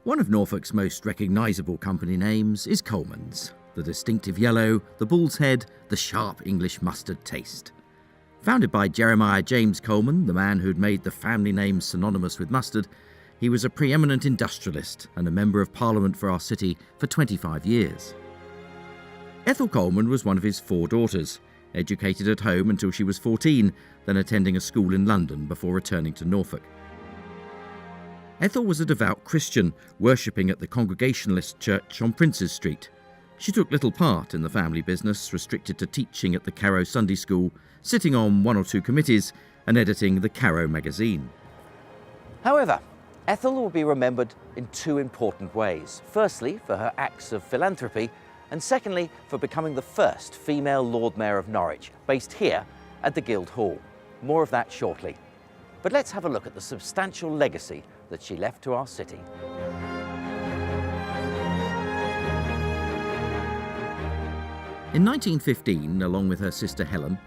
One of Norfolk's most recognisable company names is Colman's. The distinctive yellow, the bull's head, the sharp English mustard taste. Founded by Jeremiah James Colman, the man who'd made the family name synonymous with mustard, he was a preeminent industrialist and a Member of Parliament for our city for 25 years. Ethel Colman was one of his 4 daughters, educated at home until she was 14, then attending a school in London before returning to Norfolk. Ethel was a devout Christian, worshipping at the Congregationalist Church on Princes Street. She took little part in the family business, restricted to teaching at the Carrow Sunday School, sitting on 1 or 2 committees and editing the Carrow magazine. However, Ethel will be remembered in 2 important ways. Firstly, for her acts of philanthropy, and secondly, for becoming the first female Lord Mayor of Norwich, based here at the Guildhall. More of that shortly. But let's have a look at the substantial legacy that she left to our city. In 1915, along with her sister Helen,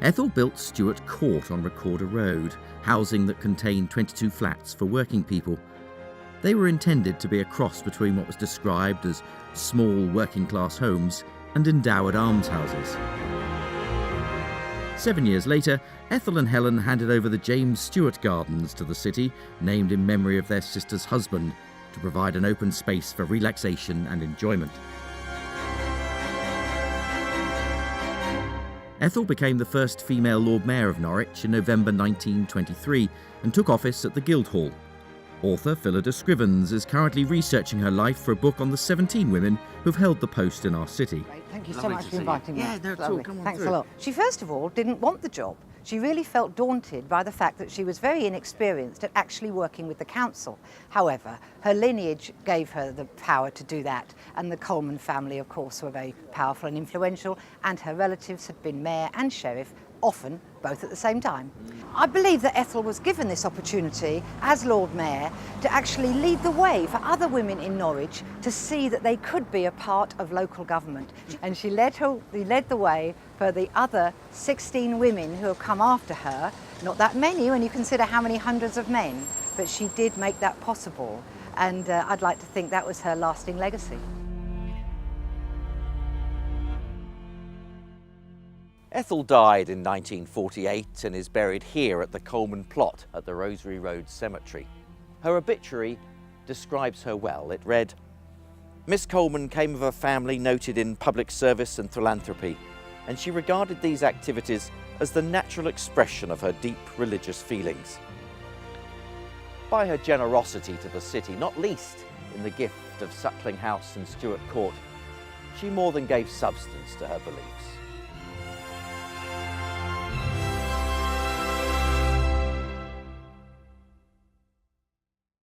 Ethel built Stuart Court on Recorder Road, housing that contained 22 flats for working people. They were intended to be a cross between what was described as small working-class homes and endowed almshouses. 7 years later, Ethel and Helen handed over the James Stuart Gardens to the city, named in memory of their sister's husband, to provide an open space for relaxation and enjoyment. Ethel became the first female Lord Mayor of Norwich in November 1923 and took office at the Guildhall. Author Phillida Scrivens is currently researching her life for a book on the 17 women who've held the post in our city. Thank you so much for inviting me. Yeah, no, it's all. Come on. Thanks a lot. She first of all didn't want the job. She really felt daunted by the fact that she was very inexperienced at actually working with the council. However, her lineage gave her the power to do that, and the Colman family, of course, were very powerful and influential, and her relatives had been mayor and sheriff, often both at the same time. I believe that Ethel was given this opportunity as Lord Mayor to actually lead the way for other women in Norwich to see that they could be a part of local government. And she led the way for the other 16 women who have come after her. Not that many when you consider how many hundreds of men, but she did make that possible. And I'd like to think that was her lasting legacy. Ethel died in 1948 and is buried here at the Colman plot at the Rosary Road Cemetery. Her obituary describes her well. It read, "Miss Colman came of a family noted in public service and philanthropy, and she regarded these activities as the natural expression of her deep religious feelings. By her generosity to the city, not least in the gift of Suckling House and Stuart Court, she more than gave substance to her beliefs.